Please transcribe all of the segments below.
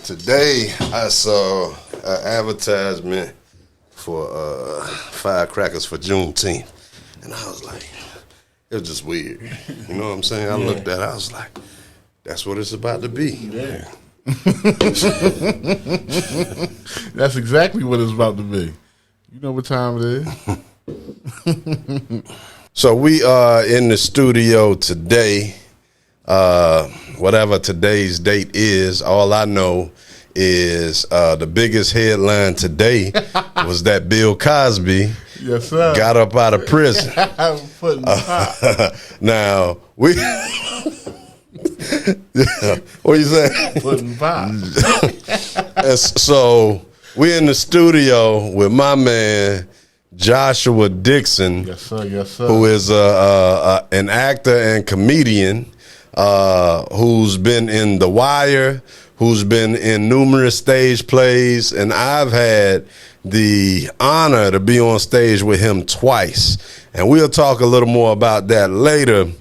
Today I saw an advertisement for firecrackers for Juneteenth, and I was like, it was just weird. You know what I'm saying? I looked at it, I was like, that's what it's about to be. Yeah. That's exactly what it's about to be. You know what time it is. So we are in the studio today. Whatever today's date is, all I know is the biggest headline today was that Bill Cosby got up out of prison. Now, we... What you saying? Putting pop. So we're in the studio with my man Joshua Dixon, Yes, sir. who is an actor and comedian who's been in TheWire, who's been in numerous stage plays, and I've had the honor to be on stage with him twice. And we'll talk a little more about that later.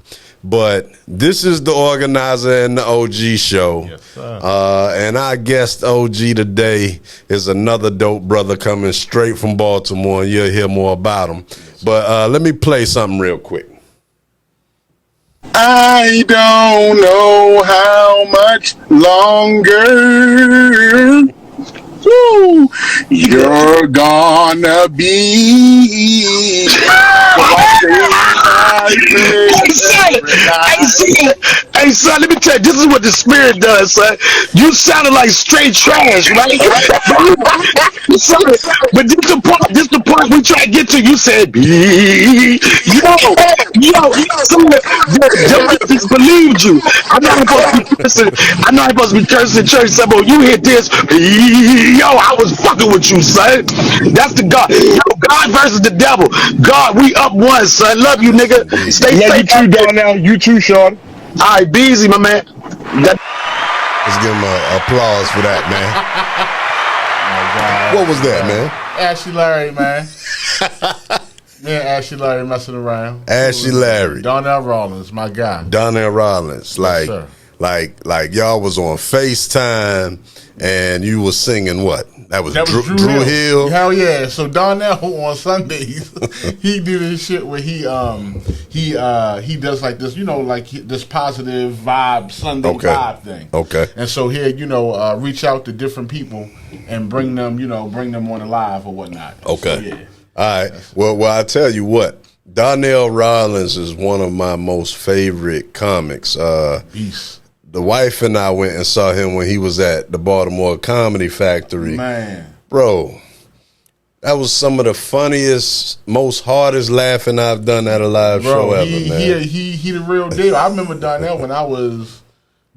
But this is the organizer and the OG show. Yes, sir. And our guest OG today is another dope brother coming straight from Baltimore, and you'll hear more about him. But let me play something real quick. I don't know how much longer you're gonna be. Hey, son, let me tell you, this is what the spirit does, son. You sounded like straight trash, right? But this the part we try to get to. You said, yo, just believed you. I'm not supposed to be cursing in church, son, but you hit this, yo, I was fucking with you, son. That's the God. Yo, God versus the devil. God, we up one, son. Love you, nigga. Stay safe. You too, Darnell. You too, Sean. All right, be easy, my man. Let's give him an applause for that, man. What was that, man? Ashley Larry, man. Me and Ashley Larry messing around. Ashley Larry. Donnell Rollins, my guy. Donnell Rollins. Like y'all was on FaceTime and you was singing what? That was Drew Hill. Hell yeah! So Donnell on Sundays, he do this shit where he does like this, this positive vibe Sunday vibe thing. Okay. And so here, reach out to different people and bring them on the live or whatnot. Okay. So, yeah. All right. Well, I tell you what, Donnell Rollins is one of my most favorite comics. Beast. The wife and I went and saw him when he was at the Baltimore Comedy Factory. Man. Bro, that was some of the funniest, most hardest laughing I've done at a live show ever, man. He the real deal. I remember Donnell when I was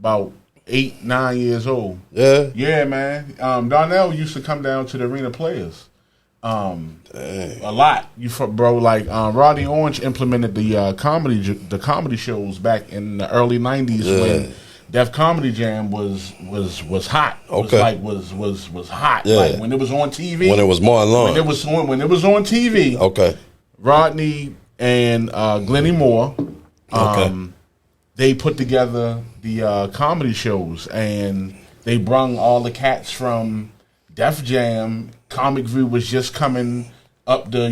about 8, 9 years old. Yeah? Yeah, man. Donnell used to come down to the Arena Players. A lot, Rodney Orange implemented the comedy shows back in the early '90s when Def Comedy Jam was hot. Okay, was hot. Yeah. Like when it was on TV. When it was Martin Lawrence. When it was on TV. Okay. Rodney and Glennie Moore. They put together the comedy shows, and they brung all the cats from Def Jam. Comic View was just coming up the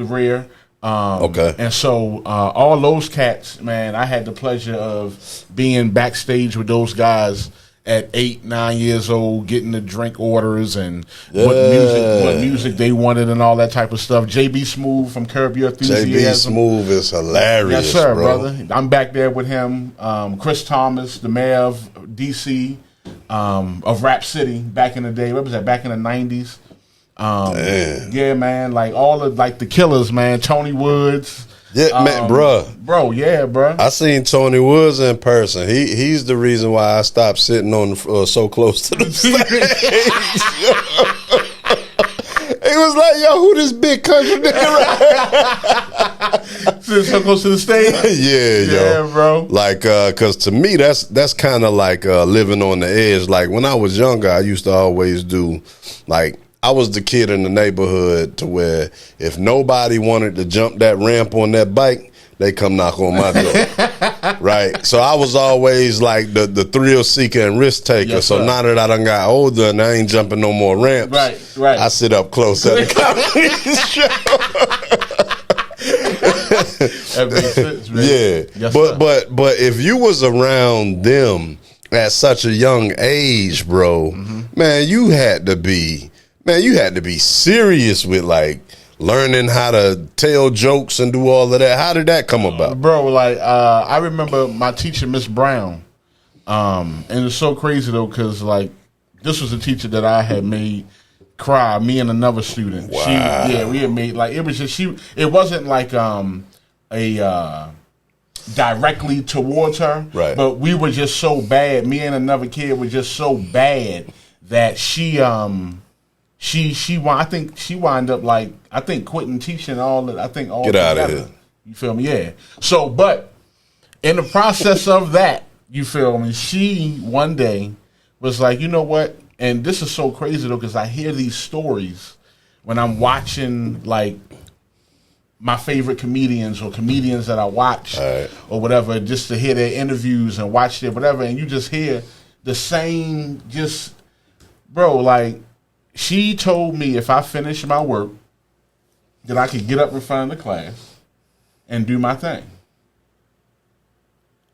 rear. And so all those cats, man, I had the pleasure of being backstage with those guys at 8, 9 years old, getting the drink orders and what music they wanted and all that type of stuff. JB Smooth from Curb Your Enthusiasm. JB Smooth is hilarious, yes, sir, bro. brother. I'm back there with him. Chris Thomas, the mayor of DC. Of Rap City back in the day. What was that? Back in the 90s. Yeah, man. Like all of the Killers, man. Tony Woods. Yeah, man, bro. Bro, yeah, bro. I seen Tony Woods in person. He's the reason why I stopped sitting on so close to the stage. He was like, yo, who this big country nigga right? So close to the stage? Yeah, yo. Yeah, bro. Like, cause to me, that's kind of like living on the edge. Like when I was younger, I used to always do, like, I was the kid in the neighborhood to where if nobody wanted to jump that ramp on that bike, they come knock on my door. Right? So I was always like the thrill seeker and risk taker. Yes, so sir. now that I done got older and I ain't jumping no more ramps, Right. I sit up close at the comedy show. That makes sense, man. Yeah. Yes, but if you was around them at such a young age, bro, man, you had to be serious with like learning how to tell jokes and do all of that. How did that come about? Bro, like I remember my teacher, Miss Brown, and it's so crazy though, because like this was a teacher that I had made cry, me and another student. Wow. We had made like it was just it wasn't like a directly towards her, Right. but we were just so bad. Me and another kid were just so bad that she I think she wound up like quitting teaching all Get out of together. here. You feel me? Yeah. So, but in the process of that, you feel me? She one day was like, you know what? And this is so crazy though, because I hear these stories when I'm watching like my favorite comedians or comedians that I watch or whatever, just to hear their interviews and watch their whatever, and you just hear the same, just bro, like she told me if I finished my work that I could get up in front of the class and do my thing.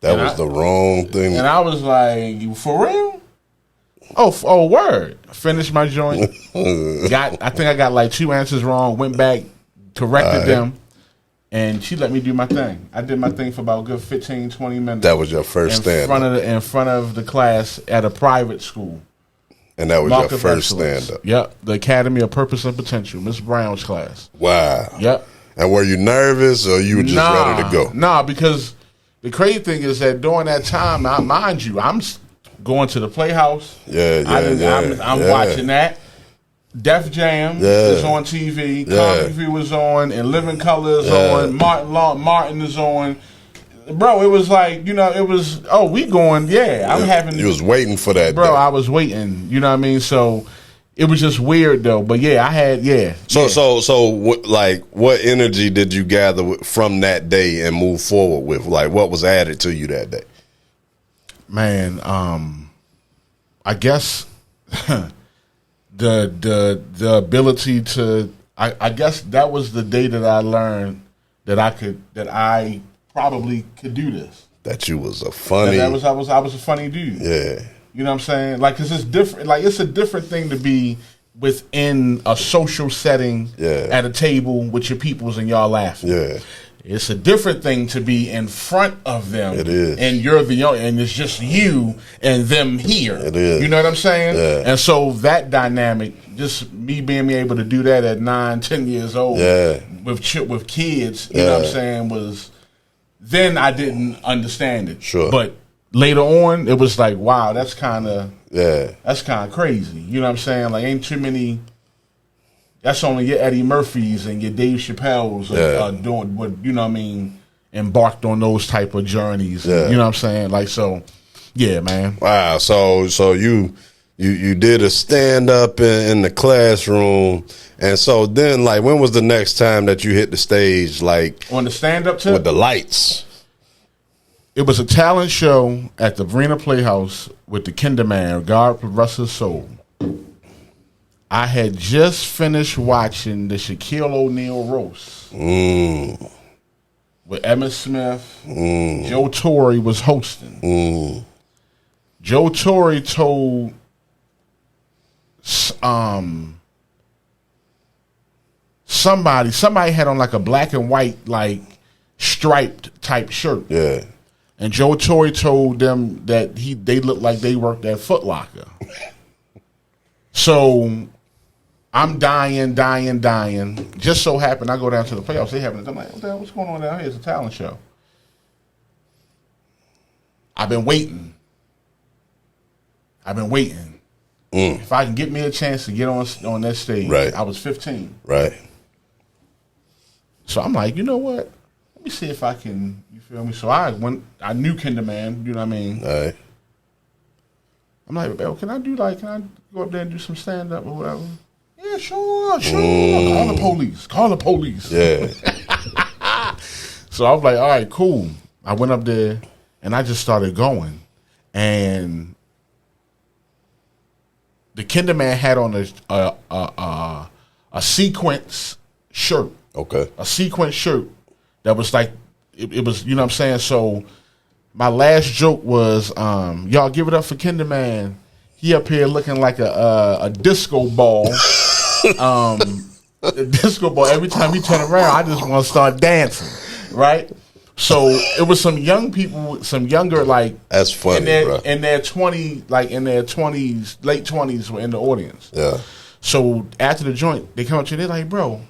That was the wrong thing. And I was like, "You for real?" Oh, word. Finished my joint. I think I got like 2 answers wrong. Went back, corrected them, and she let me do my thing. I did my thing for about a good 15, 20 minutes. That was your first stand-up. In front of the class at a private school. And that was Mark your of first Excellence. stand-up. Yep, the Academy of Purpose and Potential, Miss Brown's class. Wow. Yep. And were you nervous or you were just ready to go? Nah, because the crazy thing is that during that time, mind you, I'm going to the Playhouse. I'm watching that. Def Jam is on TV. Comedy View was on, and Living Color is on. Martin is on. Bro, it was like, it was, we going, I'm having. You was waiting for that, bro. day. I was waiting, you know what I mean? So it was just weird though, but I had, So, what energy did you gather from that day and move forward with? Like, what was added to you that day? Man, I guess the ability to, I guess that was the day that I learned that I probably could do this. That you was a funny. I was a funny dude. Yeah. You know what I'm saying? Like, 'cause it's different. Like, it's a different thing to be within a social setting at a table with your peoples and y'all laughing. Yeah. It's a different thing to be in front of them. It is. And you're and it's just you and them here. It is. You know what I'm saying? Yeah. And so that dynamic, just me being able to do that at 9, 10 years old with kids, you know what I'm saying, was, then I didn't understand it. Sure. But later on, it was like, wow, that's kind of crazy. You know what I'm saying? Like, ain't too many. That's only your Eddie Murphys and your Dave Chappelle's are doing what, you know what I mean, embarked on those type of journeys. Yeah. You know what I'm saying? Like, so, yeah, man. Wow. So you did a stand up in the classroom, and so then, like, when was the next time that you hit the stage, like On the stand up tip? with the lights? It was a talent show at the Verena Playhouse with the Kinderman, God Rest His Soul. I had just finished watching the Shaquille O'Neal roast with Emmitt Smith. Joe Torre was hosting. Joe Torre told somebody had on like a black and white, like, striped type shirt. Yeah. And Joe Torre told them that they looked like they worked at Foot Locker. So I'm dying. Just so happened I go down to the Playhouse. They having it. I'm like, what the hell, what's going on down here? It's a talent show. I've been waiting. If I can get me a chance to get on that stage. Right. I was 15. Right. So I'm like, you know what? Let me see if I can, you feel me? So I knew Kinderman, you know what I mean? All right. I'm like, can I go up there and do some stand up or whatever? Yeah, sure. Call the police. Yeah. So I was like, all right, cool. I went up there and I just started going. And the Kinderman had on a sequence shirt. Okay. A sequence shirt that was like, it was, you know what I'm saying? So my last joke was, y'all give it up for Kinderman. He up here looking like a disco ball. A disco ball. Every time he turn around, I just want to start dancing, right? So it was some young people, some younger, like, that's funny, bro. In their 20s, late 20s, were in the audience. Yeah. So after the joint, they come up to me, they're like, bro,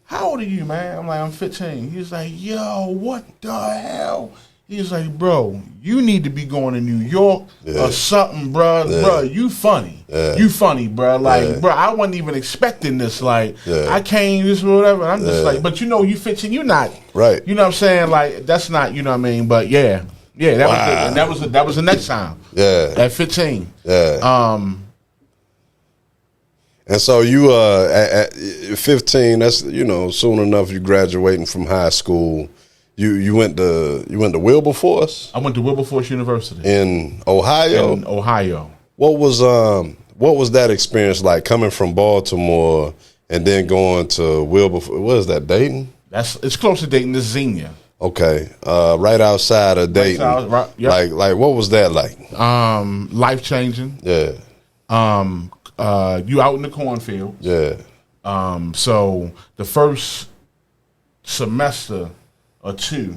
how old are you, man? I'm like, I'm 15. He's like, yo, what the hell? He's like, bro, you need to be going to New York or something, bro. Yeah. Bro, you funny. Yeah. You funny, bro. Like, bro, I wasn't even expecting this. Like, I came, this or whatever. I'm just like, but you know, you 15, you not. Right. You know what I'm saying? Like, that's not, you know what I mean? But yeah, that was it. And that was the next time. Yeah. At 15. Yeah. And so you at 15, that's, you know, soon enough you graduating from high school. You went to Wilberforce? I went to Wilberforce University in Ohio. In Ohio. What was that experience like, coming from Baltimore and then going to Wilberforce? What is that, Dayton? It's close to Dayton. It's Xenia. Okay, right outside of Dayton. Yep. Like what was that like? Life changing. Yeah. You out in the cornfield. Yeah. So the first semester or two,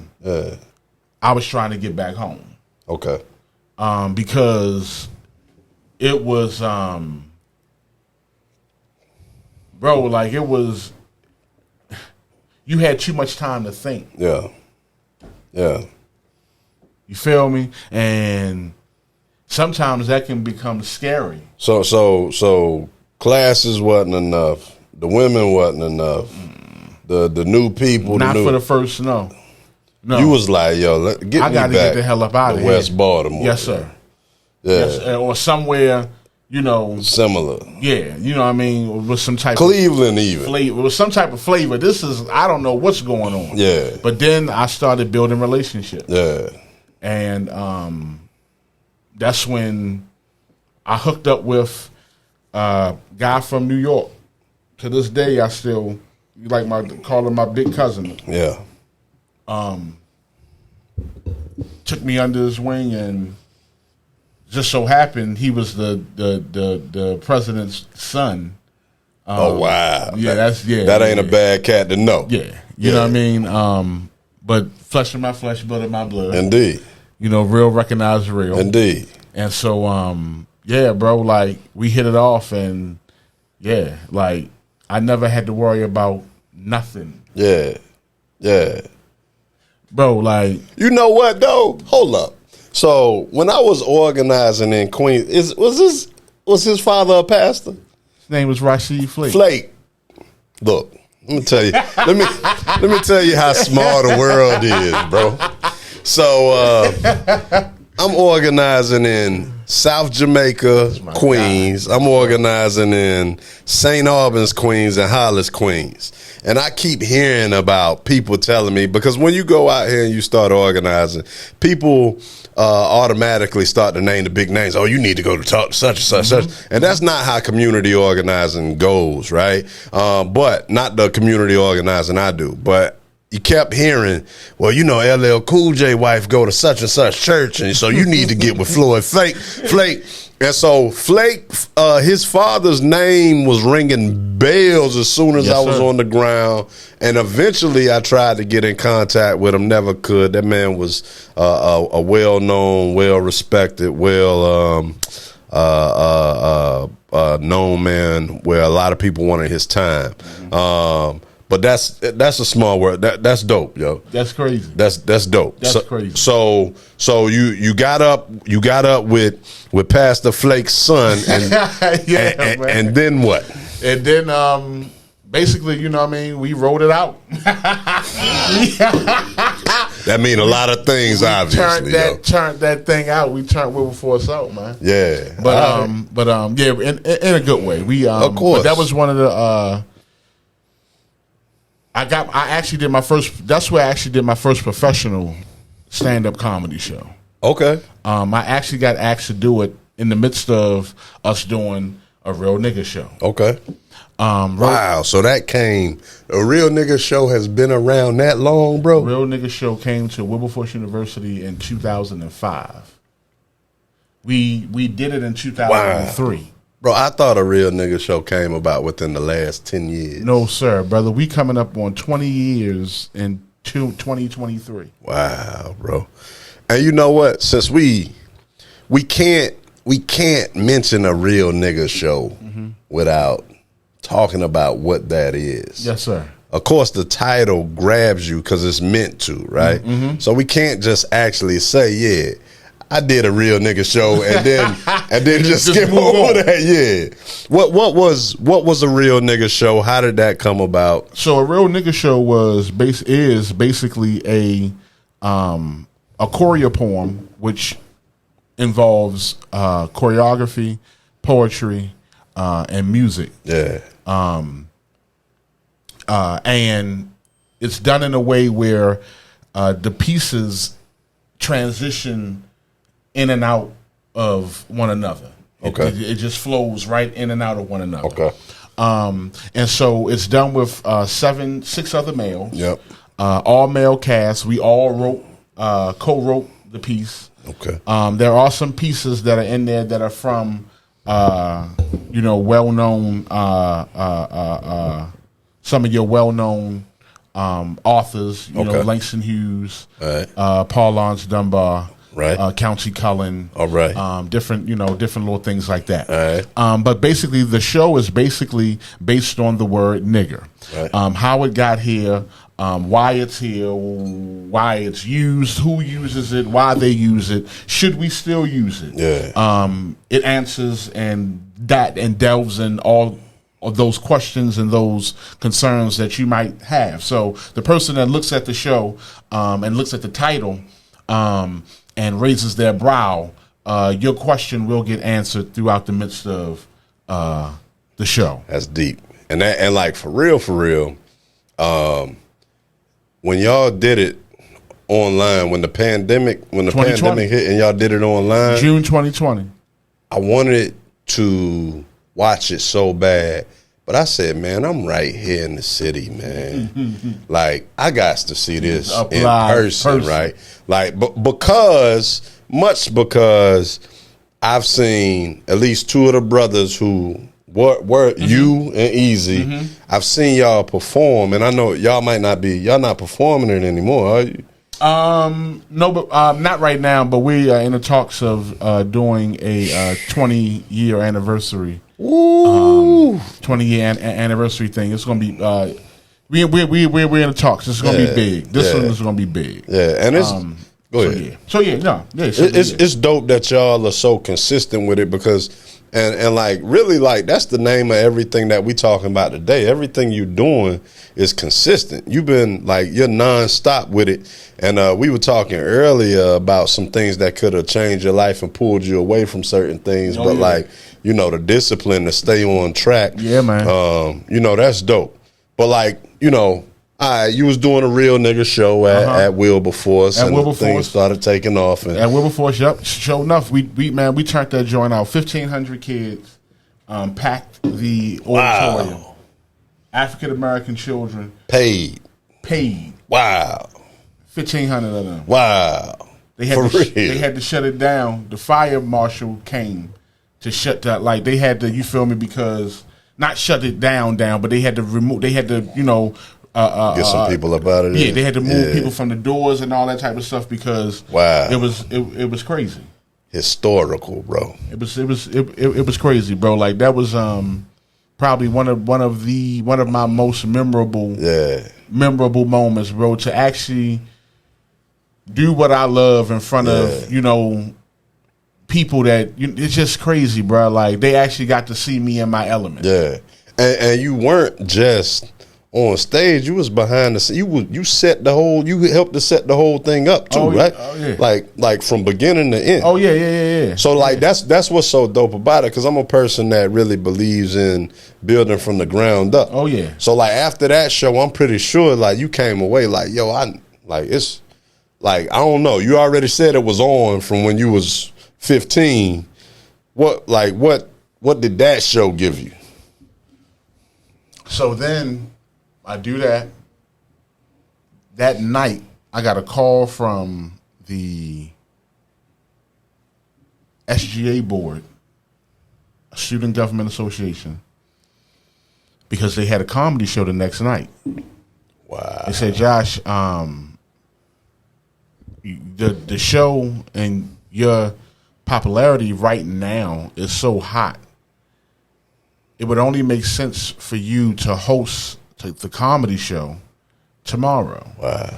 I was trying to get back home. Okay. Because it was, bro, like it was, you had too much time to think. Yeah. Yeah. You feel me? And sometimes that can become scary. So classes wasn't enough. The women wasn't enough. The new people. Not for the first, no. You was like, yo, I gotta get the hell up out of here. West Baltimore. Yes, sir. Yeah. Yes, or somewhere, you know. Similar. Yeah, you know what I mean? With some type Cleveland of even. flavor. With some type of flavor. I don't know what's going on. Yeah. But then I started building relationships. Yeah. And that's when I hooked up with a guy from New York. To this day, I still call him my big cousin. Yeah. Took me under his wing, and just so happened he was the president's son. Oh wow! Yeah, that ain't a bad cat to know. Yeah, you know what I mean. But flesh of my flesh, blood of my blood. Indeed. You know, real recognize real. Indeed. And so, yeah, bro, like we hit it off, and yeah, like I never had to worry about nothing. Yeah, yeah. Bro, like, you know what though? Hold up. So when I was organizing in Queens, was his father a pastor? His name was Rashid Flake. Flake. Look, let me tell you. let me tell you how small the world is, bro. So I'm organizing in South Jamaica, Queens. God. I'm organizing in St. Albans, Queens, and Hollis, Queens. And I keep hearing about people telling me, because when you go out here and you start organizing, people automatically start to name the big names. Oh, you need to go to talk to such and such, such. And that's not how community organizing goes, right? But not the community organizing I do. But you kept hearing, well, you know, LL Cool J wife go to such and such church, and so you need to get with Floyd Flake. And so Flake, his father's name was ringing bells as soon as I was on the ground. And eventually I tried to get in contact with him, never could. That man was a well-known, well-respected, known man where a lot of people wanted his time. But that's a small word. That's dope, yo. That's crazy. That's dope. That's crazy. So you got up with Pastor Flake's son, and and then what? And then basically, you know what I mean, we wrote it out. That mean a lot of things, obviously. Turned that thing out. We turned Wilberforce out, man. Yeah. But yeah, in a good way. We of course. But that was one of the I actually did my first. That's where I actually did my first professional stand-up comedy show. Okay. I actually got asked to do it in the midst of us doing a Real Nigger show. Okay. Wow. So that came. A Real Nigger show has been around that long, bro. Real Nigger show came to Wilberforce University in 2005. We did it in 2003. Wow. Bro, I thought a Real Nigger show came about within the last 10 years. No, sir, brother. We coming up on 20 years in 2023. Wow, bro. And you know what? Since we can't mention a Real Nigger show without talking about what that is. Yes, sir. Of course, the title grabs you because it's meant to, right? So we can't just actually say, yeah, I did a Real Nigger show and then just skip over that. Yeah. What was a Real Nigger show? How did that come about? So a Real Nigger show is basically a choreopoem, which involves choreography, poetry, and music. Yeah. And it's done in a way where the pieces transition in and out of one another. Okay. It just flows right in and out of one another. Okay. And so it's done with six other males. Yep. All male cast. We all co-wrote the piece. Okay. There are some pieces that are in there that are from well-known some of your well-known authors. You know, Langston Hughes, right. Paul Laurence Dunbar. Right. Country Cullen. All right. Different little things like that. All right. But basically, the show is basically based on the word nigger. Right. How it got here, why it's here, why it's used, who uses it, why they use it, should we still use it? Yeah. It answers and delves in all of those questions and those concerns that you might have. So the person that looks at the show and looks at the title and raises their brow, your question will get answered throughout the midst of the show. That's deep. And like for real, when y'all did it online, when the pandemic hit and y'all did it online, June 2020. I wanted to watch it so bad, but I said, man, I'm right here in the city, man. Like, I got to see this in person, right? Like, because I've seen at least two of the brothers who were you and Easy. I've seen y'all perform, and I know y'all not performing it anymore, are you? No, but not right now. But we are in the talks of doing a 20-year anniversary. Ooh, 20-year anniversary thing. It's gonna be we're in the talks. It's gonna be big. This one is gonna be big. Yeah, and it's go ahead. It's dope that y'all are so consistent with it because and like really like that's the name of everything that we talking about today. Everything you're doing is consistent. You've been like you're nonstop with it. And we were talking earlier about some things that could have changed your life and pulled you away from certain things. Like, you know, the discipline to stay on track. Yeah, man. You know, that's dope. But like, you know, you was doing a Real Nigger show at Wilberforce, and things started taking off. And at Wilberforce, yep, sure enough, we turned that joint out. 1,500 kids packed the auditorium. Wow. African American children paid. Wow. 1,500 of them. Wow. They had to shut it down. The fire marshal came to shut that. Like they had to, you feel me? Because not shut it down, but they had to remove. They had to, get some people up out of there. Yeah, they had to move people from the doors and all that type of stuff because it was crazy. Historical, bro. It was crazy, bro. Like that was probably one of my most memorable moments, bro. To actually do what I love in front of people that it's just crazy, bro. Like they actually got to see me in my element. Yeah, and you weren't just on stage, you was behind the scene. You set the whole. You helped to set the whole thing up too, right? Oh yeah. Like from beginning to end. Oh yeah. So like that's what's so dope about it, because I'm a person that really believes in building from the ground up. Oh yeah. So like after that show, I'm pretty sure like you came away like, yo, it's like, I don't know. You already said it was on from when you was 15. What did that show give you? So then I do that. That night, I got a call from the SGA board, Student Government Association, because they had a comedy show the next night. Wow. They said, Josh, the show and your popularity right now is so hot. It would only make sense for you to host the comedy show tomorrow. Wow.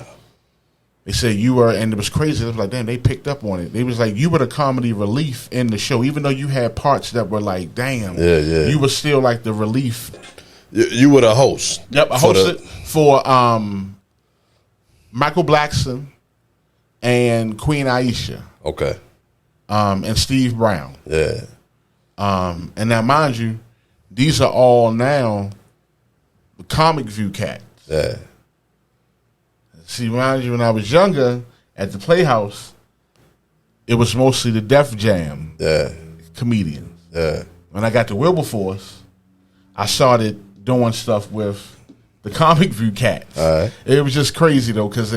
They said you were, and it was crazy. It was like, damn, they picked up on it. They was like, you were the comedy relief in the show, even though you had parts that were like, damn, you were still like the relief. You were the host. Yep, I hosted for Michael Blackson and Queen Aisha. Okay. And Steve Brown. Yeah. And now, mind you, these are all now the Comic View cats. Yeah. See, mind you, when I was younger at the Playhouse, it was mostly the Def Jam comedians. Yeah. When I got to Wilberforce, I started doing stuff with the Comic View cats. All right. It was just crazy though, because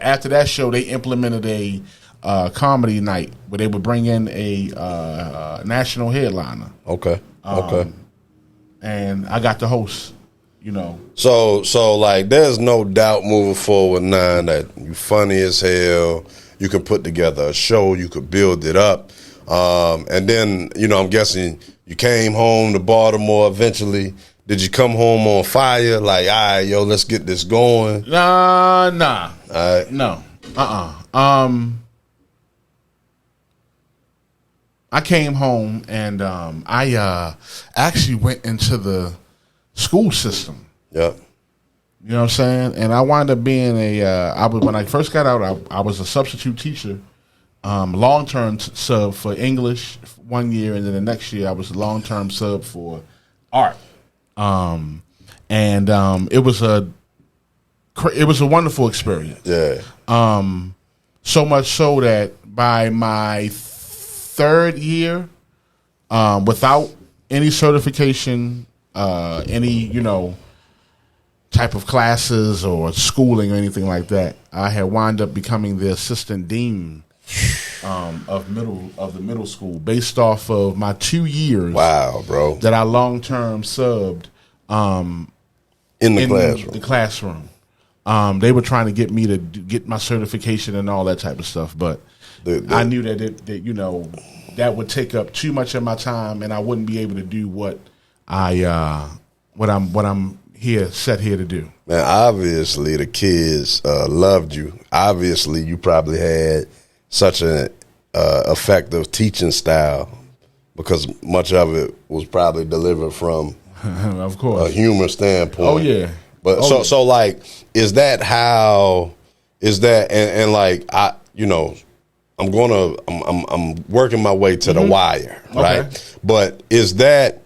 after that show, they implemented a comedy night where they would bring in a national headliner. Okay. Okay. And I got to host, you know. So like, there's no doubt moving forward now that you funny as hell. You can put together a show. You could build it up. And then, you know, I'm guessing you came home to Baltimore eventually. Did you come home on fire? Like, all right, yo, let's get this going. Nah. All right. No. I came home and I actually went into the school system. Yep. You know what I'm saying? And I wound up being when I first got out, I was a substitute teacher, long-term sub for English 1 year, and then the next year I was a long-term sub for art. It was a wonderful experience. Yeah. So much so that by my third year, without any certification, any, you know, type of classes or schooling or anything like that, I had wound up becoming the assistant dean of the middle school based off of my 2 years. Wow, bro. That I long-term subbed in the classroom. They were trying to get me to get my certification and all that type of stuff, but I knew that you know, that would take up too much of my time, and I wouldn't be able to do what I'm set here to do. Man, obviously the kids loved you. Obviously, you probably had such an effective teaching style, because much of it was probably delivered from, of course, a humor standpoint. Oh yeah. But so like, is that and like, you know, I'm working my way to TheWire, right? Okay. But is that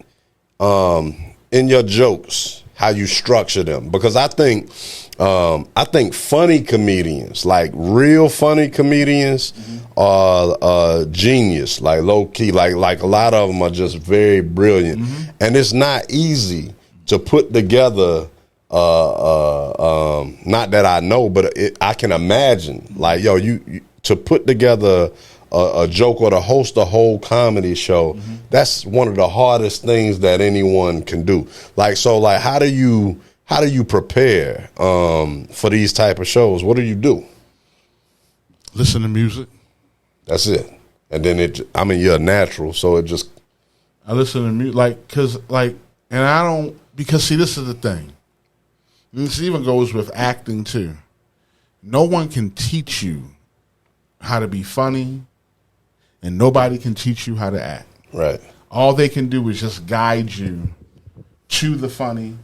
in your jokes how you structure them? Because I think funny comedians, like real funny comedians, are genius, like low key, like a lot of them are just very brilliant, and it's not easy to put together. Not that I know, but I can imagine, like, yo, you to put together a joke or to host a whole comedy show. That's one of the hardest things that anyone can do. Like, so, like, how do you prepare for these type of shows? What do you do? Listen to music. That's it. And then you're a natural, so it just. I listen to music, because see, this is the thing. And this even goes with acting too. No one can teach you how to be funny, and nobody can teach you how to act. Right. All they can do is just guide you to the funny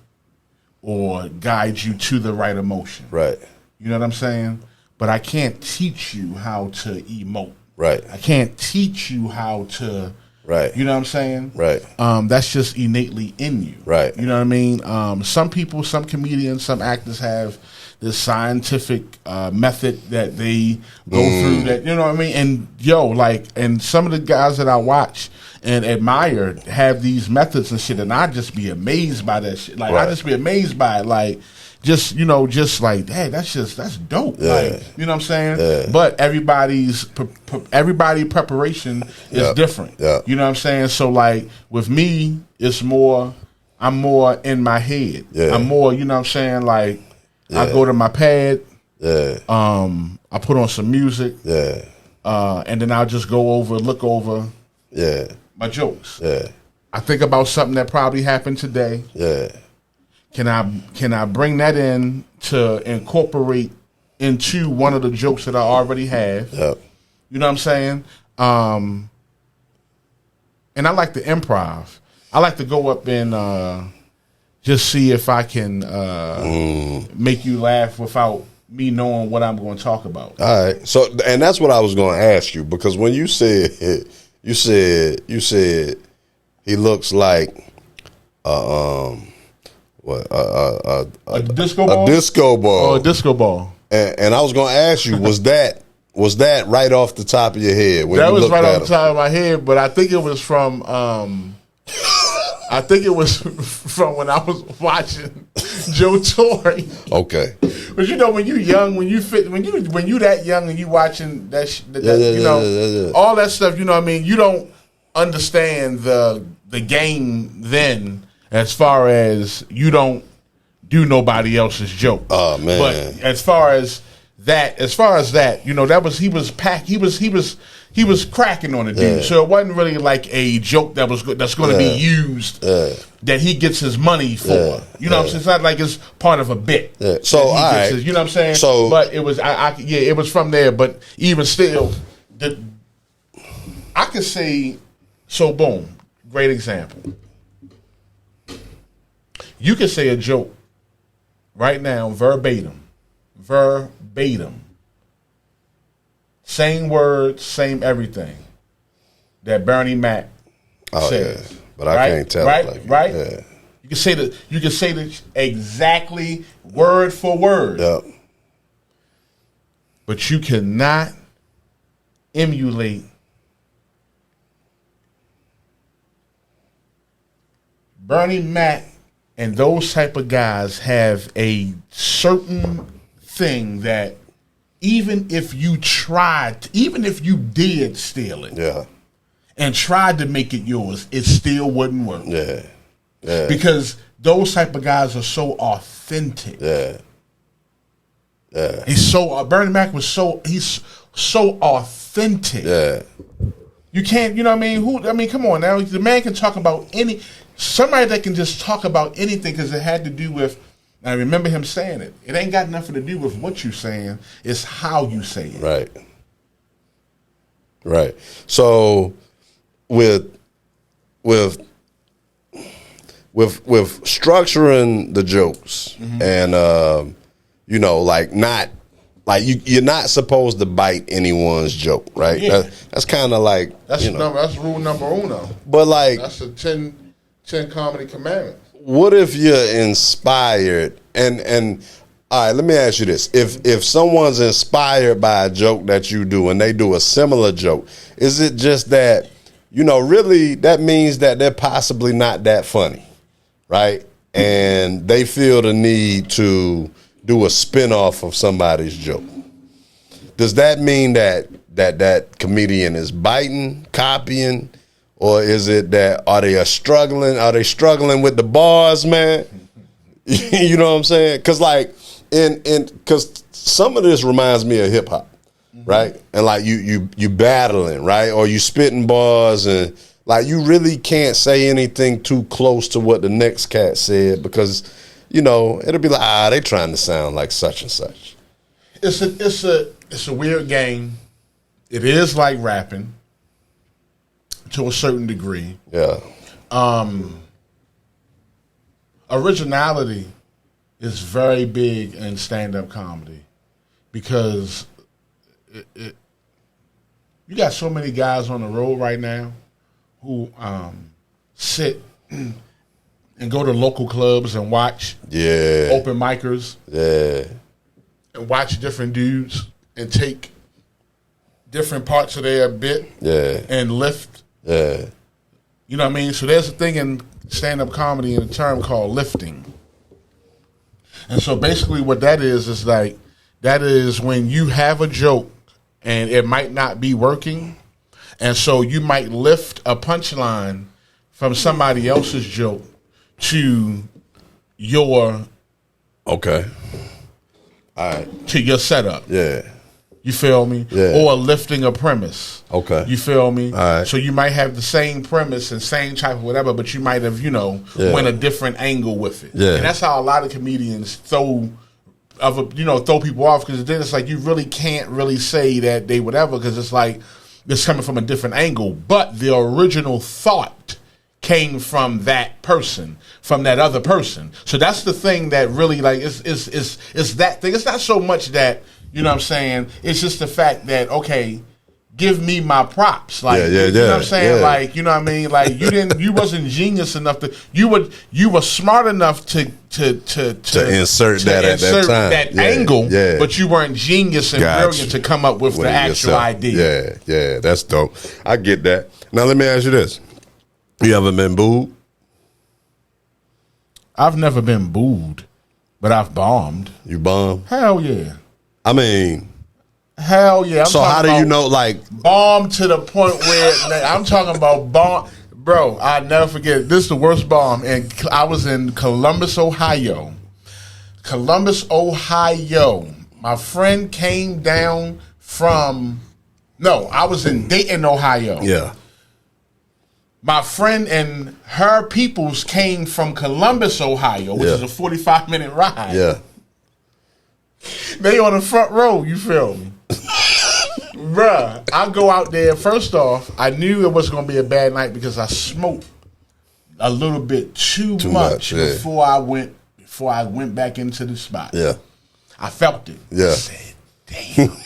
or guide you to the right emotion. Right. You know what I'm saying? But I can't teach you how to emote. Right. I can't teach you how to. Right. You know what I'm saying? Right. That's just innately in you. Right. You know what I mean? Some people, some comedians, some actors have this scientific method that they go through that, you know what I mean? And and some of the guys that I watch and admire have these methods and shit, and I just be amazed by that shit. Like, I just be amazed by it. Like, just like, hey, that's dope. Yeah. Like, you know what I'm saying? Yeah. But everybody preparation is different. Yeah. You know what I'm saying? So like with me, I'm more in my head. Yeah. I'm more, you know what I'm saying? Like I go to my pad. Yeah. I put on some music. Yeah. And then I'll just look over. Yeah. My jokes. Yeah. I think about something that probably happened today. Yeah. Can I bring that in to incorporate into one of the jokes that I already have? Yep. You know what I'm saying? And I like to improv. I like to go up and just see if I can make you laugh without me knowing what I'm going to talk about. All right. So, and that's what I was going to ask you, because when you said he looks like a disco ball? A disco ball. Oh, a disco ball. And I was going to ask you, was that right off the top of your head? When that you was right off him? the top of my head, but I think it was from when I was watching Joe Torre. Okay. But you know, when you young, when you that young and you watching all that stuff, you know what I mean? You don't understand the game then, as far as you don't do nobody else's joke. Oh man. But as far as that, you know, he was cracking on the dude. So it wasn't really like a joke that's going to be used that he gets his money for. You know what I'm saying? It's not like it's part of a bit. Yeah. So all right. You know what I'm saying? So, but it was it was from there. But even still, I could say, so boom, great example. You could say a joke right now, verbatim. Same words, same everything that Bernie Mac says. Yeah. But I can't tell. Right? Yeah. You can say that exactly word for word. Yep. But you cannot emulate Bernie Mac, and those type of guys have a certain thing that even if you did steal it, and tried to make it yours, it still wouldn't work. Yeah. Because those type of guys are so authentic. Yeah. He's so Bernie Mac he's so authentic. Yeah. You can't, you know what I mean? Come on now. The man can talk about somebody that can just talk about anything, because it had to do with, I remember him saying it. It ain't got nothing to do with what you're saying. It's how you say it. Right. So with structuring the jokes, and you're not supposed to bite anyone's joke, right? Yeah. That's kind of like that's rule number uno. But like, that's the 10 comedy commandments. What if you're inspired and all right, let me ask you this. If someone's inspired by a joke that you do and they do a similar joke, is it just that, really that means that they're possibly not that funny, right? And they feel the need to do a spinoff of somebody's joke. Does that mean that comedian is biting, copying, or is it that are they struggling with the bars, man? You know what I'm saying? Because because some of this reminds me of hip hop, right? And like you battling, right? Or you spitting bars, and like you really can't say anything too close to what the next cat said, because it'll be like, they trying to sound like such and such. It's a weird game. It is like rapping to a certain degree. Yeah. Originality is very big in stand-up comedy because you got so many guys on the road right now who sit and go to local clubs and watch open micers and watch different dudes and take different parts of their bit and lift. Yeah. You know what I mean? So there's a thing in stand-up comedy in a term called lifting. And so basically what that is like, that is when you have a joke and it might not be working. And so you might lift a punchline from somebody else's joke to your... Okay. All right. To your setup. Yeah. You feel me? Yeah. Or lifting a premise. Okay. You feel me? All right. So you might have the same premise and same type of whatever, but you might have, went a different angle with it. Yeah. And that's how a lot of comedians throw people off, because then it's like you really can't really say that they whatever, because it's like it's coming from a different angle. But the original thought came from that person, from that other person. So that's the thing that really like is that thing. It's not so much that, you know what I'm saying, it's just the fact that, okay, give me my props. Like, you know what I'm saying? Yeah. Like, you know what I mean? Like, you wasn't genius enough to, you were smart enough to insert that at that time. That angle, but you weren't genius and brilliant to come up with the actual idea. Yeah, that's dope. I get that. Now let me ask you this. You ever been booed? I've never been booed, but I've bombed. You bombed? Hell yeah. I mean, hell yeah. So how do you know, like, bomb to the point where I'm talking about bomb, bro? I never forget. This is the worst bomb, and I was in Columbus, Ohio. My friend came down from. No, I was in Dayton, Ohio. Yeah. My friend and her peoples came from Columbus, Ohio, which is a 45-minute ride. Yeah. They on the front row, you feel me? Bruh, I go out there. First off, I knew it was going to be a bad night because I smoked a little bit too much before I went back into the spot. Yeah. I felt it. Yeah. I said, damn.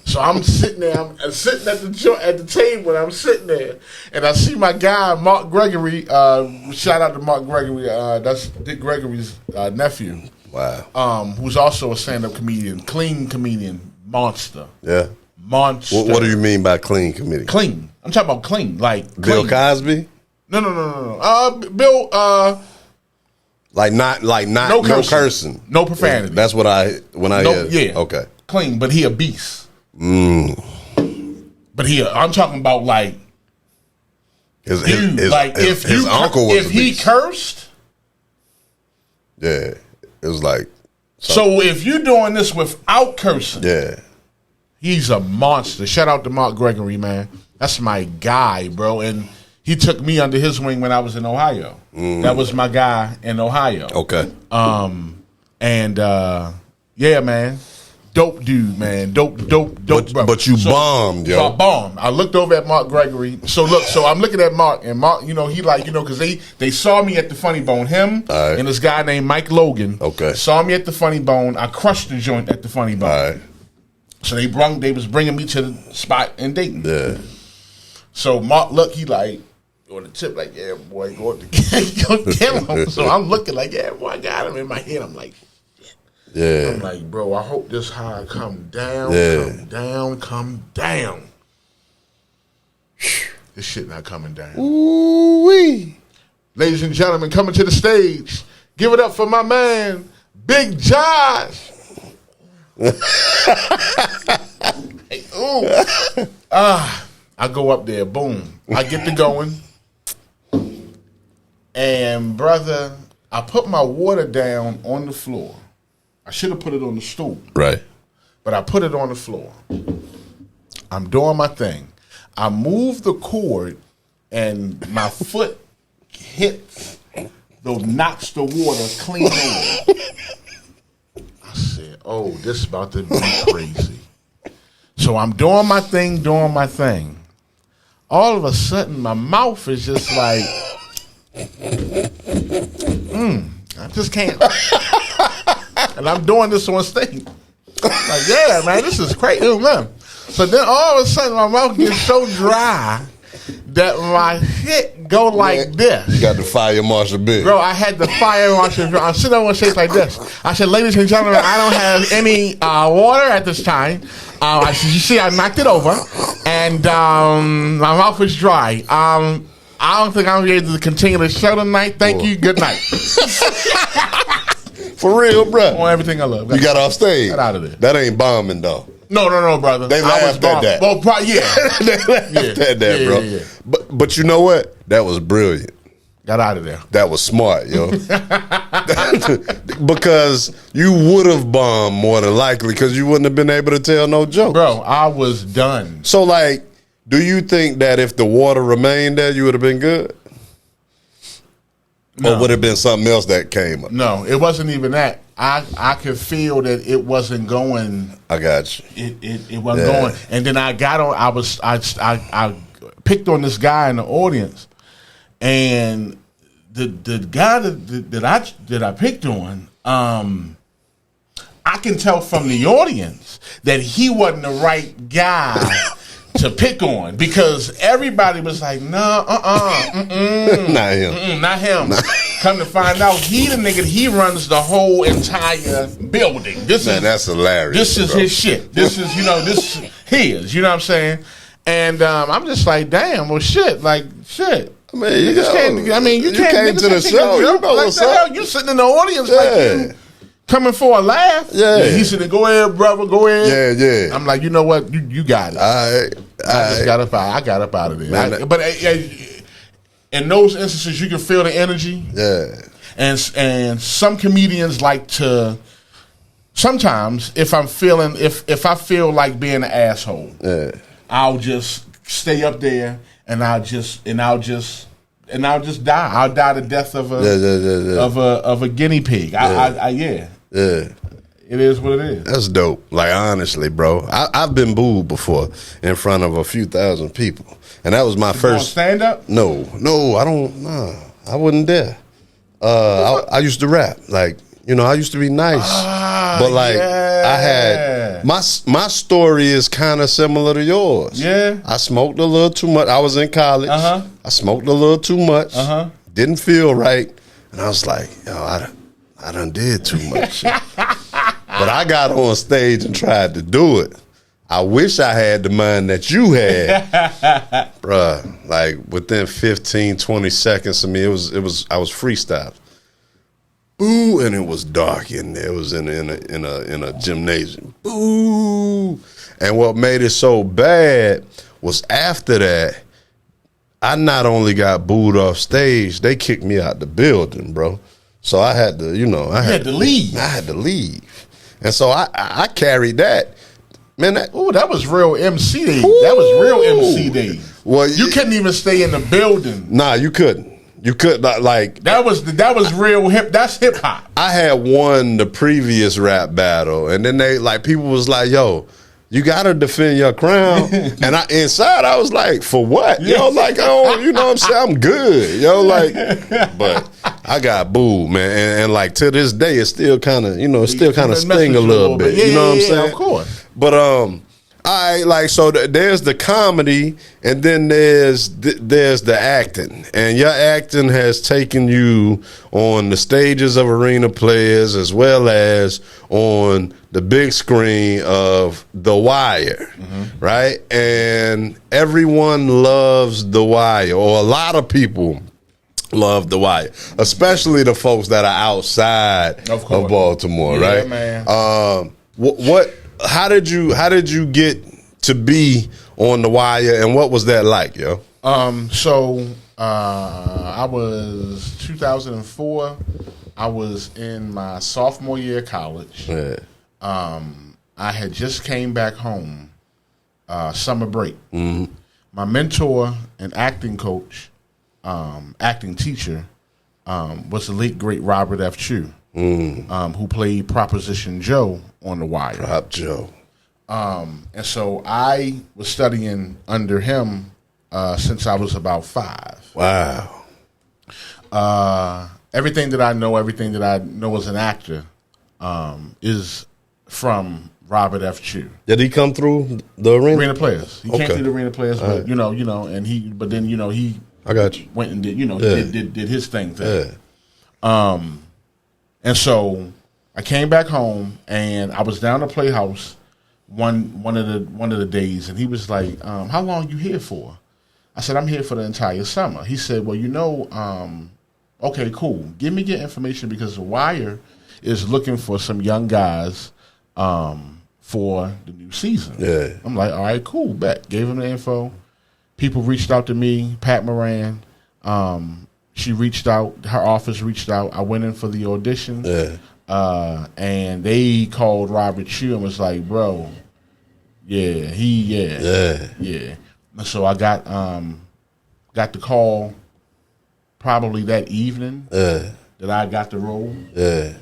So I'm sitting there, I'm sitting at the table, and I'm sitting there, and I see my guy, Mark Gregory. Shout out to Mark Gregory. That's Dick Gregory's nephew. Wow. Who's also a stand-up comedian, clean comedian, monster. Yeah. Monster. What do you mean by clean comedian? Clean. I'm talking about clean, like Bill clean. Cosby? No. Bill. No cursing. No profanity. That's what I hear. Yeah. Okay. Clean, but he a beast. But I'm talking about like his uncle was. If he cursed. Yeah. It was like. So if you're doing this without cursing. Yeah. He's a monster. Shout out to Mark Gregory, man. That's my guy, bro. And he took me under his wing when I was in Ohio. That was my guy in Ohio. Okay. Yeah, man. Dope dude, man. Dope, bro. But you bombed, yo. So I bombed. I looked over at Mark Gregory. So I'm looking at Mark, and Mark, he like, because they saw me at the Funny Bone. Him and this guy named Mike Logan. Okay. Saw me at the Funny Bone. I crushed the joint at the Funny Bone. All right. So they was bringing me to the spot in Dayton. Yeah. So Mark, look, he like on the tip, like, yeah, boy, go get him. So I'm looking like, yeah, boy, I got him in my head. I'm like, shit. Yeah. I'm like, bro, I hope this high come down, come down. This shit not coming down. Ooh-wee. Ladies and gentlemen, coming to the stage, give it up for my man, Big Josh. I go up there, boom. I get to going. And brother, I put my water down on the floor. I should have put it on the stool. Right. But I put it on the floor. I'm doing my thing. I move the cord and my foot hits, knocks the water clean over. I said, oh, this is about to be crazy. So I'm doing my thing. All of a sudden, my mouth is just like, I just can't. and I'm doing this on stage. Like, yeah, man, this is crazy. So then all of a sudden, my mouth gets so dry that my shit go like this. You got the fire marshal big. Bro, I had the fire marshal. I'm sitting on stage like this. I said, ladies and gentlemen, I don't have any water at this time. I said, you see, I knocked it over, and my mouth is dry. I don't think I'm able to continue the show tonight. Thank you. Good night. For real, bro. On everything I love. You got off stage. Got out of there. That ain't bombing, though. No, brother. They laughed at that. Well, yeah. They laughed at that, bro. Yeah. But you know what? That was brilliant. Got out of there. That was smart, yo. Because you would have bombed more than likely because you wouldn't have been able to tell no jokes. Bro, I was done. So, like, do you think that if the water remained there, you would have been good? No. Or would it have been something else that came up? No, it wasn't even that. I could feel that it wasn't going. I got you. It wasn't going. And then I got on. I picked on this guy in the audience, and the guy that I picked on, I can tell from the audience that he wasn't the right guy to pick on because everybody was like, no, Not him. not him. Come to find out, he the nigga. He runs the whole entire building. That's hilarious. This is bro. his shit. This is this is his. You know what I'm saying? And I'm just like, damn. Well, shit. Like shit. I mean, you can't. I mean, you can't. came to the show. You know like what's the up. hell, you sitting in the audience like you coming for a laugh. Yeah. He said, "Go ahead, brother. Go ahead." Yeah. I'm like, you know what? You got it. I just got up out. I got up out of there. Man, But in those instances, you can feel the energy. Yeah. And some comedians like to. Sometimes, if I feel like being an asshole, I'll just stay up there and I'll just die. I'll die the death of a guinea pig. Yeah. It is what it is. That's dope. Like, honestly, bro. I've been booed before in front of a few thousand people. And that was my first stand up? No, I don't. Nah, I wouldn't dare. I used to rap. Like, I used to be nice. But like, I had my story is kind of similar to yours. Yeah. I smoked a little too much. I was in college. I smoked a little too much. Didn't feel right. And I was like, yo, I done did too much. But I got on stage and tried to do it. I wish I had the mind that you had. Bruh, like within 15, 20 seconds of me, I was freestyling. Boo, and it was dark in there. It was in a gymnasium. Boo. And what made it so bad was after that, I not only got booed off stage, they kicked me out the building, bro. So I had to, I had to leave. I had to leave. And so I carried that. Man, that was real MC days. That was real MC days. Well, you couldn't even stay in the building. Nah, you couldn't. You could not, like that was real hip. That's hip hop. I had won the previous rap battle, and then people was like, "Yo, you gotta defend your crown." And inside I was like, "For what?" Yo, like, oh, you know what I'm saying? I'm good, yo, like, but I got booed, man, and like to this day, it's still kind of, sting a little bit. You know what I'm saying? Of course. But so there's the comedy, and then there's the acting, and your acting has taken you on the stages of arena players as well as on the big screen of TheWire, right? And everyone loves TheWire, or a lot of people love TheWire, especially the folks that are outside of Baltimore, right? Man. How did you get to be on TheWire, and what was that like, yo? So I was 2004. I was in my sophomore year of college. Yeah. I had just came back home, summer break. My mentor and acting coach, acting teacher, was the late great Robert F. Chu, who played Proposition Joe on TheWire. Prop Joe. And so I was studying under him since I was about 5. Wow. Everything that I know as an actor, is from Robert F. Chu. Did he come through the arena? Arena Players. He came Okay. through the Arena Players, but right. you know, and he I got you. went and did, did his thing there. Yeah. And so I came back home and I was down at Playhouse one of the days, and he was like, "How long you here for?" I said, "I'm here for the entire summer." He said, "Well, okay, cool. Give me your information because TheWire is looking for some young guys for the new season." Yeah. I'm like, "All right, cool." Bet. Gave him the info. People reached out to me. Pat Moran. She reached out. Her office reached out. I went in for the audition. Yeah. And they called Robert Chu and was like, "Bro, yeah. And so I got the call probably that evening that I got the role. Yeah.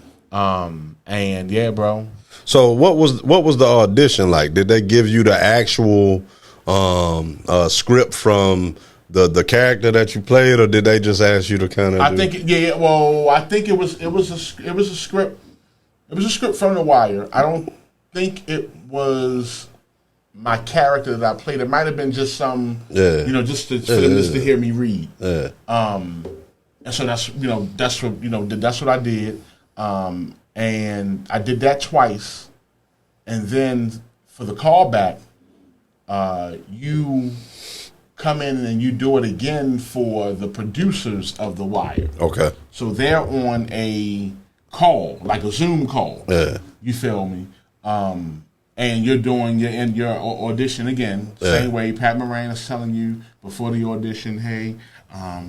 And yeah, bro. So what was the audition like? Did they give you the actual script from the character that you played, or did they just ask you to kind of? I think it was a script. It was a script from TheWire. I don't think it was my character that I played. It might have been just some, just for them just to hear me read. Yeah. And so that's what I did. And I did that twice, and then for the callback, you come in and you do it again for the producers of TheWire. Okay. So they're on a call, like a Zoom call. Yeah. You feel me? And you're doing your audition again. Same way Pat Moran is telling you before the audition, hey,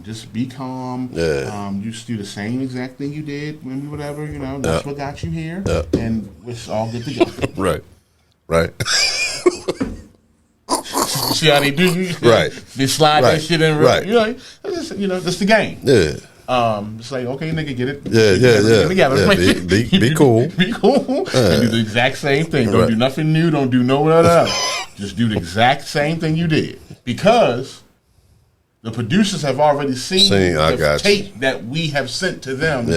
just be calm. Yeah. You just do the same exact thing you did when whatever, that's what got you here. Yeah. And it's all good to go. Right. See how they do? Right. They slide that shit in. Right. That's the game. Yeah. It's like, okay, nigga, get it. Yeah. Get it together. Yeah, be cool. Be cool. And do the exact same thing. Don't do nothing new. Don't do no other. Just do the exact same thing you did. Because the producers have already seen the tape that we have sent to them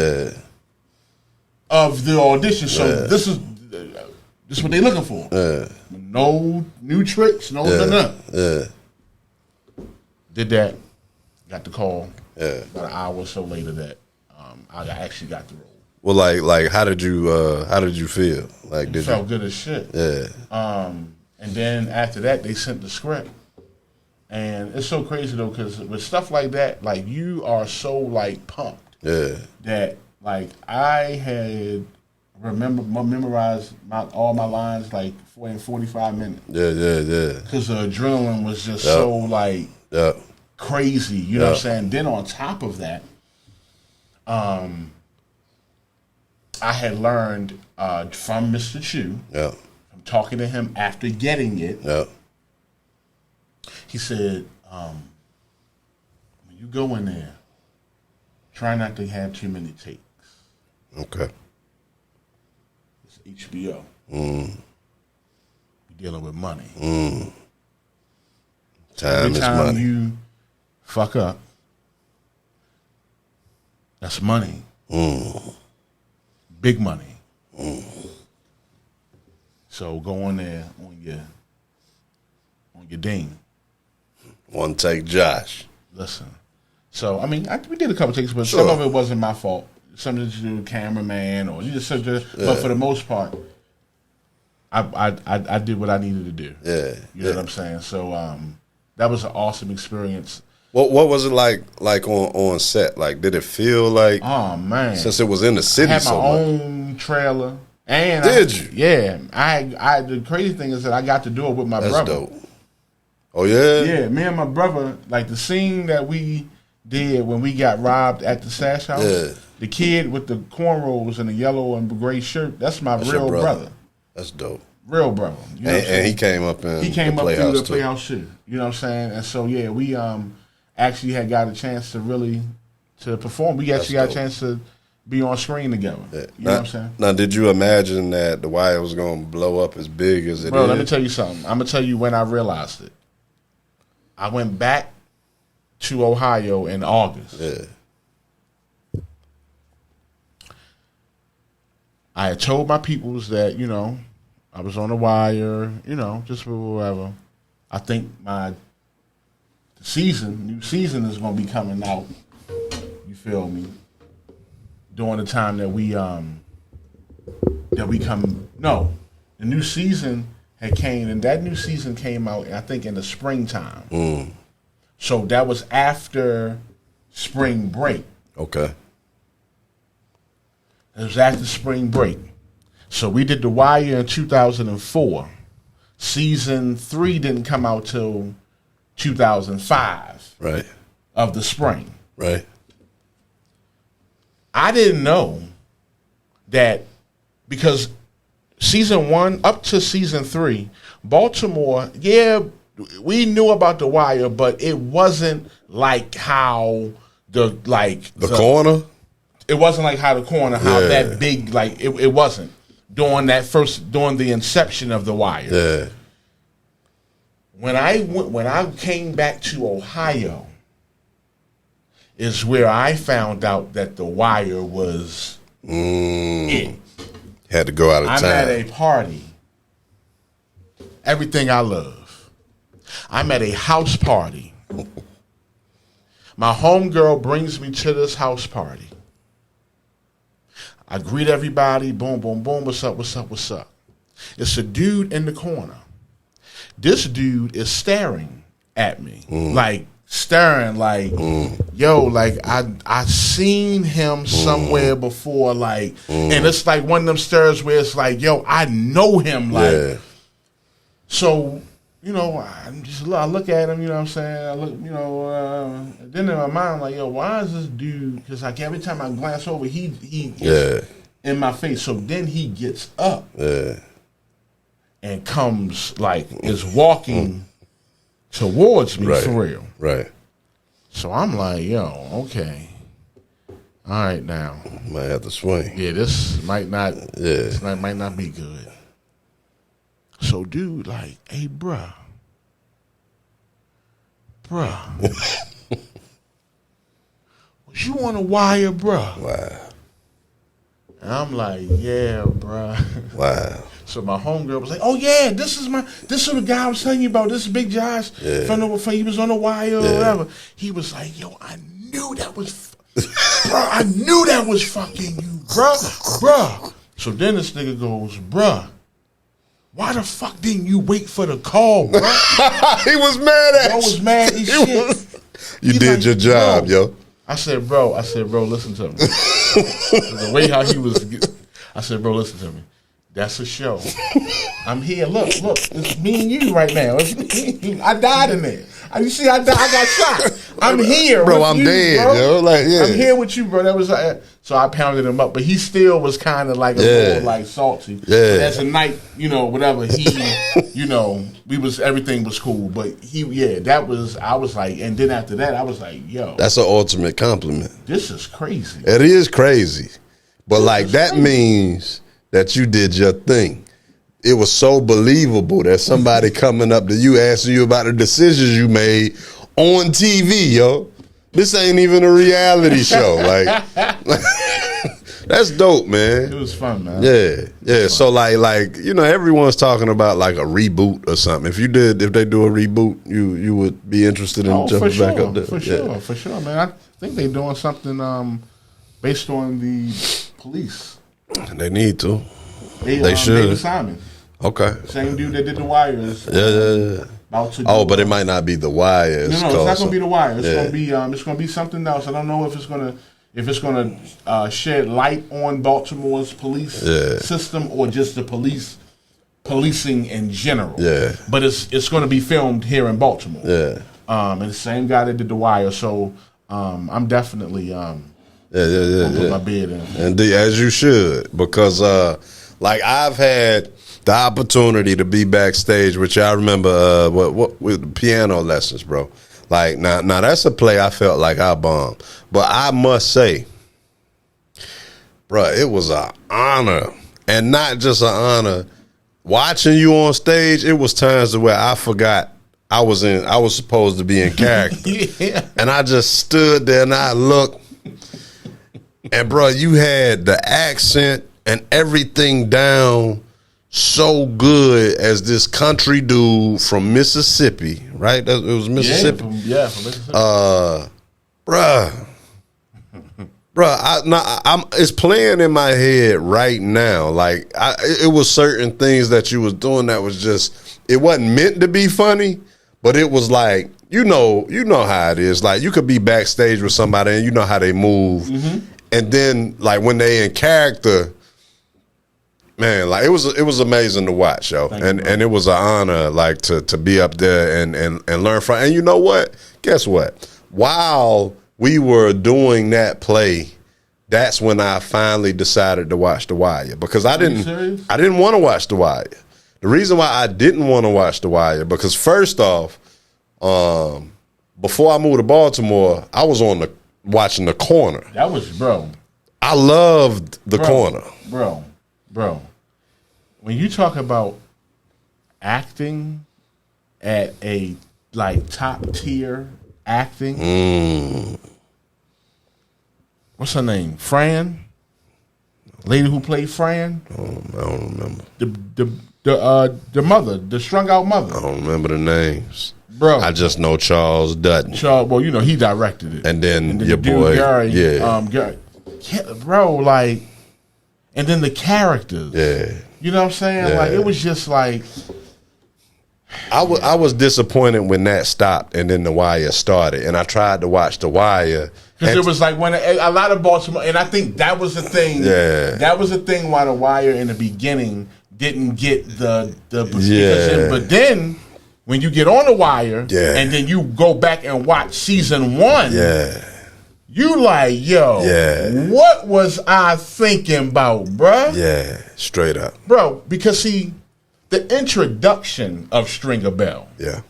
of the audition. So this is what they're looking for. No new tricks, nothing. Did that. Got the call. About an hour or so later that I actually got the role. Well, like how did you feel? Like It felt good as shit. Yeah. And then after that, they sent the script. And it's so crazy though, because with stuff like that, like you are so like pumped. Yeah. That like I had memorized all my lines like in 45 minutes. Yeah. Because the adrenaline was just so like crazy. You know what I'm saying? Then on top of that, I had learned from Mr. Chu. Yeah. From talking to him after getting it. Yeah. He said, when you go in there, try not to have too many takes. Okay. It's HBO. You're dealing with money. Time is Every time money. you fuck up, that's money. Big money. So go in there on your ding. One take, Josh. Listen. So I mean, we did a couple takes, but some of it wasn't my fault. Something to do with cameraman or you just but for the most part, I did what I needed to do. Yeah. You know what I'm saying? So that was an awesome experience. What was it like on set? Like, did it feel like? Oh man! Since it was in the city, I had my so much. own trailer, and Did you? Yeah, I. The crazy thing is that I got to do it with my That's brother. dope. Oh yeah. Yeah, me and my brother, like the scene that we did when we got robbed at the Sash House. Yeah. The kid with the cornrows and the yellow and gray shirt. That's my real brother. That's dope. Real brother. You know And he came up in he came the up Playhouse through the too. Playhouse too. You know what I'm saying? And so yeah, we actually had got a chance to really perform. We actually got a chance to be on screen together. Yeah. You know what I'm saying? Now, did you imagine that TheWire was going to blow up as big as it Bro, is? let me tell you something. I'm gonna tell you when I realized it. I went back to Ohio in August. Yeah. I had told my peoples that, you know, I was on the wire, you know, just for whatever. I think my new season is going to be coming out. You feel me? During the time that the new season had came, and that new season came out, I think, in the springtime. So that was after spring break. Okay. It was after spring break. So we did TheWire in 2004. Season 3 didn't come out till 2005. Right. Of the spring. Right. I didn't know that because season 1 up to season 3, Baltimore, we knew about TheWire, but it wasn't like how the corner. It wasn't like how the corner, that big, like it wasn't during the inception of TheWire. Yeah. When I came back to Ohio, is where I found out that TheWire was it. Had to go out of I'm town. at a party. Everything I love. I'm at a house party. My homegirl brings me to this house party. I greet everybody. Boom, boom, boom. What's up, what's up, what's up? It's a dude in the corner. This dude is staring at me. Like, staring like, yo, like, I seen him somewhere before, like, and it's like one of them stares where it's like, yo, I know him, like. So, you know, I look at him, you know what I'm saying? I look, you know, then in my mind, like, yo, why is this dude? Because like every time I glance over, he is in my face. So then he gets up and comes, like, is walking towards me for real. Right. So I'm like, yo, okay. All right now. Might have to swing. Yeah, this might not might not be good. So dude, like, hey, bruh. Was you on the wire, bruh? Wow. And I'm like, yeah, bruh. Wow. So my homegirl was like, oh yeah, this is the guy I was telling you about. This is Big Josh. He was on the wire or whatever. He was like, yo, I knew that was I knew that was fucking you, bruh. So then this nigga goes, bruh, why the fuck didn't you wait for the call, bro? He was mad at you. I was mad as shit. You did like, your job, yo. I said, bro, listen to me. The way how he was, I said, bro, listen to me. That's a show. I'm here. Look, it's me and you right now. I died in there. You see, I got shot. I'm here, bro. I'm dead, bro. Yo. Like, yeah. I'm here with you, bro. That was so I pounded him up, but he still was kind of like a little like salty. Yeah. As a night, you know, whatever. He, you know, everything was cool, but I was like, and then after that, I was like, yo, that's an ultimate compliment. This is crazy. It is crazy, but like that means that you did your thing. It was so believable that somebody coming up to you asking you about the decisions you made on TV, yo. This ain't even a reality show. Like that's dope, man. It was fun, man. Yeah. So like you know, everyone's talking about like a reboot or something. If they do a reboot, you would be interested in jumping back up there. For sure, man. I think they're doing something based on the police. They need to. They should. David Simon. Okay. Same dude that did TheWire. Yeah. But it might not be TheWire. No, it's not going to be TheWire. It's going to be something else. I don't know if it's going to shed light on Baltimore's police system or just the policing in general. Yeah. But it's going to be filmed here in Baltimore. Yeah. And the same guy that did TheWire. So I'm definitely put my bid in. And as you should, because like I've had the opportunity to be backstage, which I remember what with the piano lessons, bro. Like now that's a play I felt like I bombed. But I must say, bro, it was an honor. And not just an honor. Watching you on stage, it was times where I forgot I was supposed to be in character. And I just stood there and I looked. And bro, you had the accent and everything down so good as this country dude from Mississippi, right? It was Mississippi. From Mississippi. Bruh, it's playing in my head right now. Like it was certain things that you was doing that was just, it wasn't meant to be funny, but it was like, you know how it is. Like, you could be backstage with somebody and you know how they move, and then like when they in character, man, like it was amazing to watch, yo. And it was an honor, like, to be up there and learn from. And you know what? Guess what? While we were doing that play, that's when I finally decided to watch TheWire, because I didn't want to watch TheWire. The reason why I didn't want to watch TheWire, because first off, before I moved to Baltimore, I was watching The Corner. That was, bro. I loved The Corner. Bro. When you talk about acting at a like top tier acting, what's her name? Fran? Lady who played Fran? I don't remember. The mother, the strung out mother. I don't remember the names. Bro. I just know Charles Dutton. Well, you know, he directed it. And then your the boy, Gary, yeah. Bro, like, and then the characters. Yeah. You know what I'm saying? Yeah. Like, it was just like, I was disappointed when that stopped and then TheWire started, and I tried to watch TheWire. Because it was like when a lot of Baltimore, and I think that was the thing. Yeah. That was the thing why TheWire in the beginning didn't get the Yeah. but then when you get on TheWire, yeah, and then you go back and watch season 1, yeah, you like, yo, yeah, what was I thinking about, bruh? Yeah, straight up, bro. Because see, the introduction of Stringer Bell, yeah.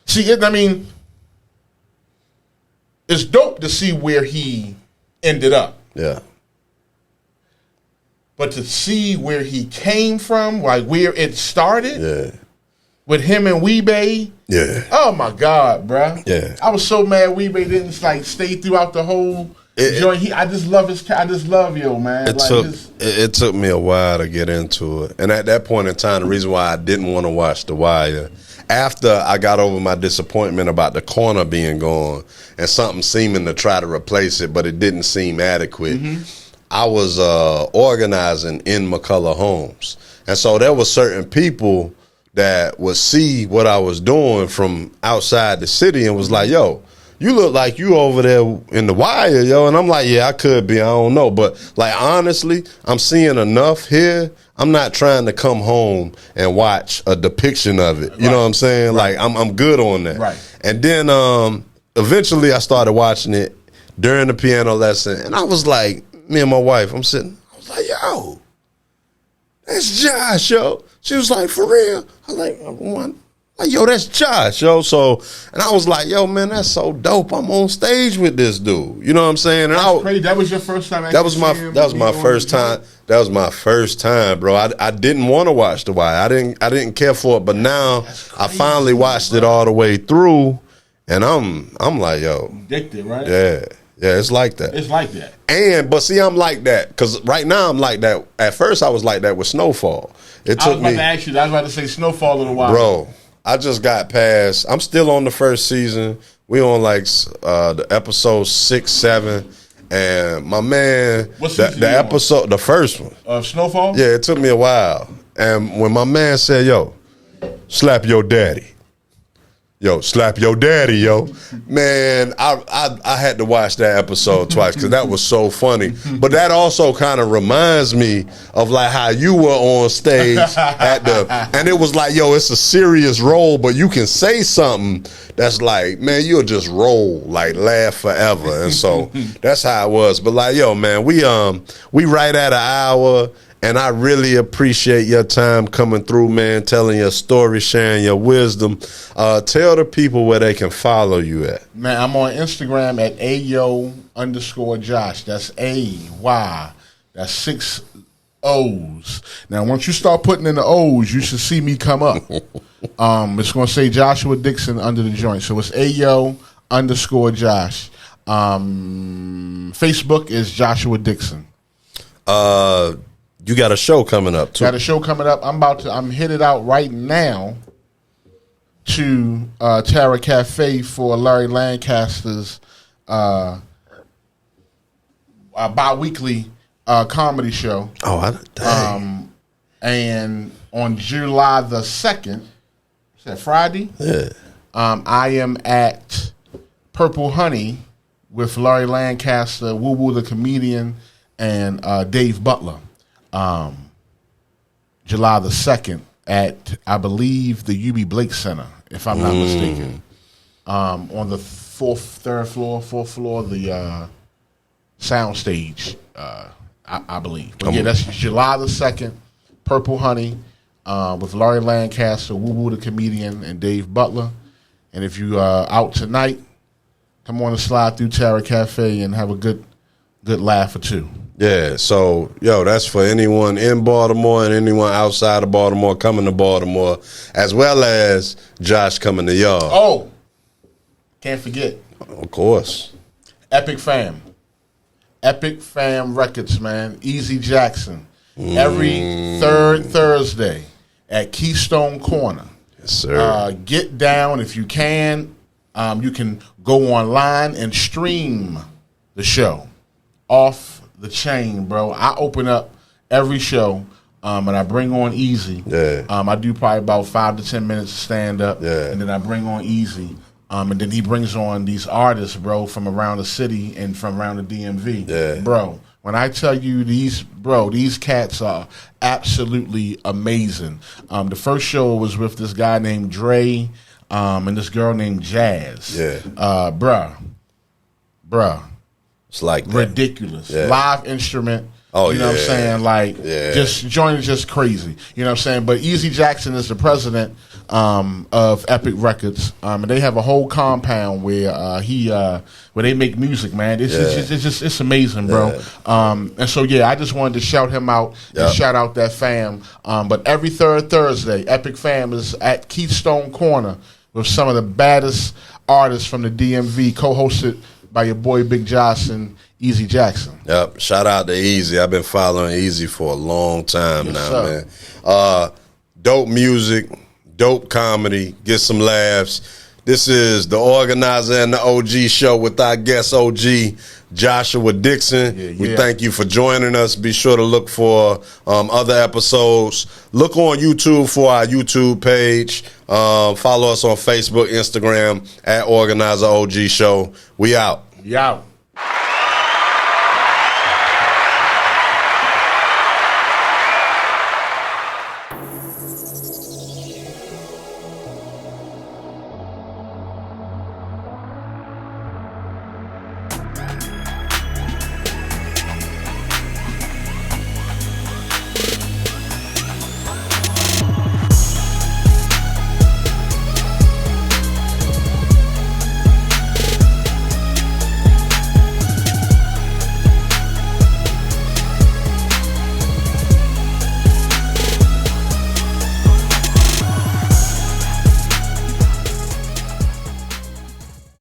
See, I mean, it's dope to see where he ended up. Yeah. But to see where he came from, like where it started, yeah, with him and Weebay, yeah. Oh my God, bruh. Yeah. I was so mad Weebay didn't like stay throughout the whole joint. I just love I just love yo, man. It took me a while to get into it, and at that point in time, the reason why I didn't want to watch TheWire, after I got over my disappointment about The Corner being gone and something seeming to try to replace it, but it didn't seem adequate. I was organizing in McCullough Homes. And so there were certain people that would see what I was doing from outside the city and was like, yo, you look like you over there in TheWire, yo. And I'm like, yeah, I could be. I don't know. But, like, honestly, I'm seeing enough here. I'm not trying to come home and watch a depiction of it. You know what I'm saying? Like, I'm good on that. Right. And then eventually I started watching it during the piano lesson. And I was like, me and my wife, I'm sitting, I was like, yo, that's Josh, yo. She was like, for real? I was like, yo, that's Josh, yo. So, and I was like, yo, man, that's so dope. I'm on stage with this dude. You know what I'm saying? And that's crazy. That was your first time. That was my first time. That was my first time, bro. I didn't want to watch TheWire. I didn't care for it, but now I finally watched it all the way through, and I'm like, yo, addicted, right? Yeah. Yeah, it's like that. It's like that. But see, I'm like that because right now I'm like that. At first, I was like that with Snowfall. I was about to say Snowfall in a while. Bro, I just got past. I'm still on the first season. We on like the episode 6, 7, and my man, the episode, the first one of Snowfall. Yeah, it took me a while. And when my man said, "Yo, slap your daddy." Yo, slap your daddy, yo. Man, I had to watch that episode twice because that was so funny. But that also kind of reminds me of like how you were on stage and it was like, yo, it's a serious role, but you can say something that's like, man, you'll just roll, like laugh forever. And so that's how it was. But like, yo, man, we right at an hour. And I really appreciate your time coming through, man, telling your story, sharing your wisdom. Tell the people where they can follow you at. Man, I'm on Instagram at ayo_Josh. That's AY. That's 6 O's. Now, once you start putting in the O's, you should see me come up. It's going to say Joshua Dixon under the joint. So it's ayo_Josh. Facebook is Joshua Dixon. You got a show coming up too. Got a show coming up. I'm headed out right now to Terra Cafe for Larry Lancaster's bi-weekly comedy show. Dang. And on July the 2nd, is that Friday? Yeah. I am at Purple Honey with Larry Lancaster, Woo Woo the comedian, and Dave Butler. July the 2nd at, I believe, the UB Blake Center, if I'm not mistaken. On the fourth floor, the sound stage, I believe. But yeah, that's July the 2nd, Purple Honey, with Laurie Lancaster, Woo Woo the comedian, and Dave Butler. And if you are out tonight, come on and slide through Terra Cafe and have a good laugh or two. Yeah, so, that's for anyone in Baltimore and anyone outside of Baltimore coming to Baltimore, as well as Josh coming to y'all. Oh, can't forget. Of course. Epic Fam Records, man. Easy Jackson. Every third Thursday at Keystone Corner. Yes, sir. Get down if you can. You can go online and stream the show off the chain, bro. I open up every show, and I bring on Easy. Yeah. I do probably about 5 to 10 minutes of stand up, Yeah. and then I bring on Easy. And then he brings on these artists, bro, from around the city and from around the DMV. Yeah. Bro, when I tell you these cats are absolutely amazing. The first show was with this guy named Dre, and this girl named Jazz. Yeah. Bruh. It's like that. Ridiculous. Yeah. Live instrument. Oh, you know what I'm saying? Like, just joint is just crazy. You know what I'm saying? But Easy Jackson is the president of Epic Records, and they have a whole compound where where they make music, man. It's amazing, bro. And so I just wanted to shout him out and shout out that fam. But every third Thursday, Epic Fam is at Keystone Corner with some of the baddest artists from the DMV, co-hosted by your boy Big Josh and Easy Jackson. Yep. Shout out to Easy. I've been following Easy for a long time now, sir. man. Dope music, dope comedy, get some laughs. This is the Organizer and the OG show with our guest OG Joshua Dixon. We thank you for joining us. Be sure to look for other episodes. Look on YouTube for our YouTube page. Follow us on Facebook, Instagram at Organizer OG Show. We out. We out.